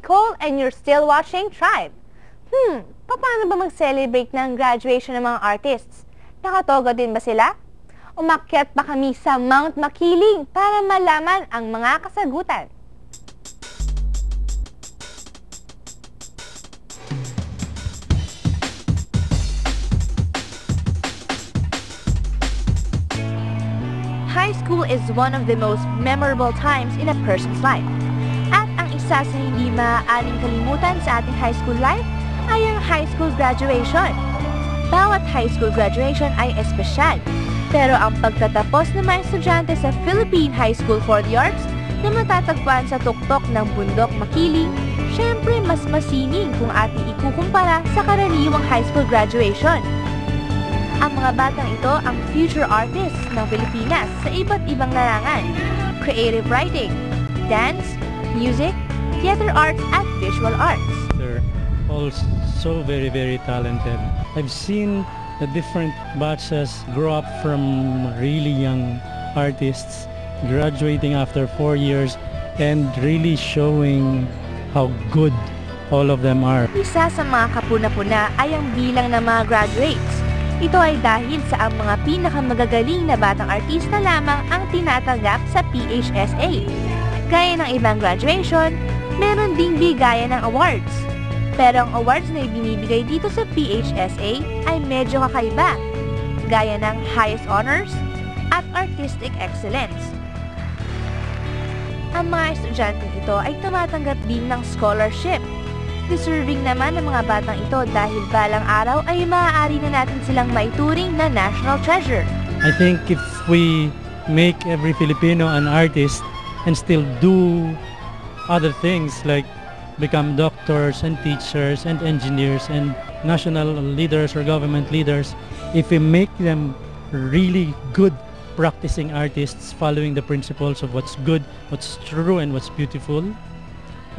Nicole and you're still watching Tribe. Paano ba mag-celebrate ng graduation ng mga artists? Nakatoga din ba sila? Umakyat ba kami sa Mount Makiling para malaman ang mga kasagutan? High school is one of the most memorable times in a person's life. At ang isa sa hindi maaaring kalimutan sa ating high school life ay ang high school graduation. Bawat high school graduation ay espesyal, pero ang pagtatapos ng mga estudyante sa Philippine High School for the Arts na matatagpuan sa tuktok ng Bundok Makiling, syempre mas masining kung ating ikukumpara sa karaniwang high school graduation. Ang mga batang ito ang future artists ng Pilipinas sa iba't ibang larangan: creative writing, dance, music, theater arts at visual arts. They're all so very, very talented. I've seen the different batches grow up from really young artists, graduating after 4 years and really showing how good all of them are. Isa sa mga kapuna-puna ay ang bilang ng mga graduates. Ito ay dahil sa ang mga pinakamagagaling na batang artista lamang ang tinatanggap sa PHSA. Gaya ng ibang graduation, meron ding bigayan ng awards. Pero ang awards na ibinibigay dito sa PHSA ay medyo kakaiba, gaya ng highest honors at artistic excellence. Ang mga estudyante ito ay tumatanggap din ng scholarship. Deserving naman ng mga batang ito dahil balang araw ay maaari na natin silang maituring na national treasure. I think if we make every Filipino an artist and still do other things like become doctors and teachers and engineers and national leaders or government leaders, if we make them really good practicing artists following the principles of what's good, what's true and what's beautiful,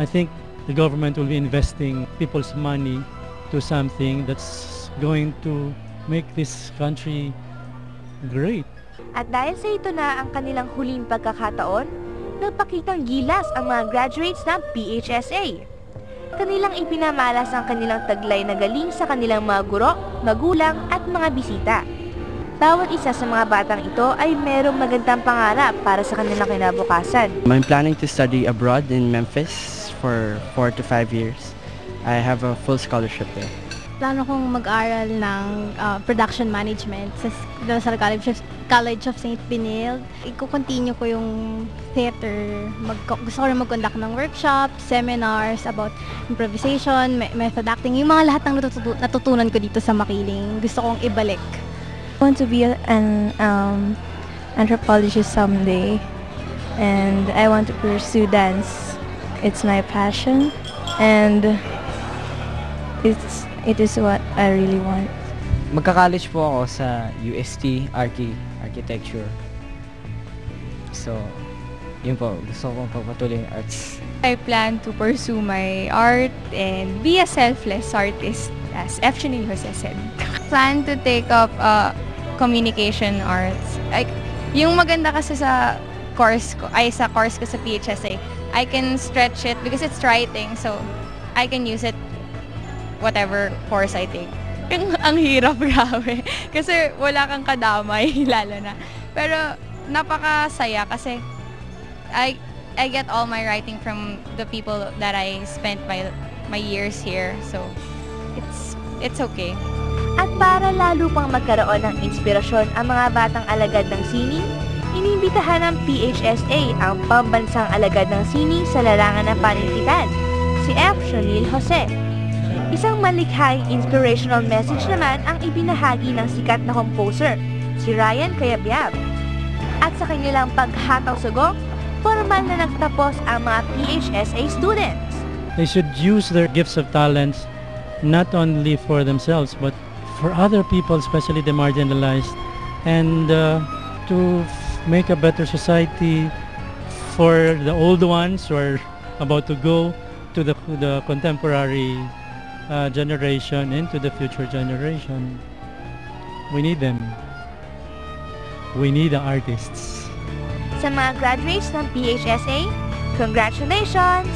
I think the government will be investing people's money to something that's going to make this country great. At dahil sa ito na ang kanilang huling pagkakataon, nagpakitang gilas ang mga graduates ng PHSA. Kanilang ipinamalas ang kanilang taglay na galing sa kanilang mga guro, magulang at mga bisita. Bawat isa sa mga batang ito ay merong magandang pangarap para sa kanilang kinabukasan. I'm planning to study abroad in Memphis for 4 to 5 years. I have a full scholarship there. Plano kong mag-aral ng production management sa College of St. Benilde. Iko-continue ko yung theater. Gusto ko rin mag-conduct ng workshops, seminars about improvisation, method acting. Yung mga lahat ng natutunan ko dito sa Makiling, gusto kong ibalik. I want to be an anthropologist someday, and I want to pursue dance. It's my passion, and it is what I really want. Magka-college po ako sa UST Architecture. So, yun po, gusto kong pagpatuloy yung arts. I plan to pursue my art and be a selfless artist, as F. Chanel Jose said. Plan to take up communication arts. Yung maganda kasi sa course ko sa PHSA, I can stretch it because it's writing, so I can use it whatever course I take. Ang hirap, grabe. Kasi wala kang kadamay, lalo na. Pero napakasaya kasi I get all my writing from the people that I spent my years here. So it's okay. At para lalo pang magkaroon ng inspirasyon ang mga batang alagad ng sining, inimbitahan ng PHSA ang pambansang alagad ng sining sa larangan ng panintikan, si F. Chanel Jose. Isang malikhaing inspirational message naman ang ibinahagi ng sikat na composer, si Ryan Cayabyab. At sa kanilang paghataw-sago, formal na nagtapos ang mga PHSA students. They should use their gifts of talents not only for themselves but for other people, especially the marginalized, and to make a better society for the old ones who are about to go to the contemporary generation and to the future generation. We need them. We need the artists. Sa mga graduates ng PHSA, congratulations!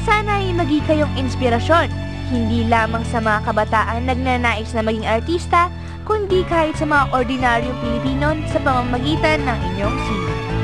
Sana maging kayong inspirasyon, hindi lamang sa mga kabataan nagnanais na maging artista, kundi kahit sa mga ordinaryong Pilipino sa pamamagitan ng inyong sining.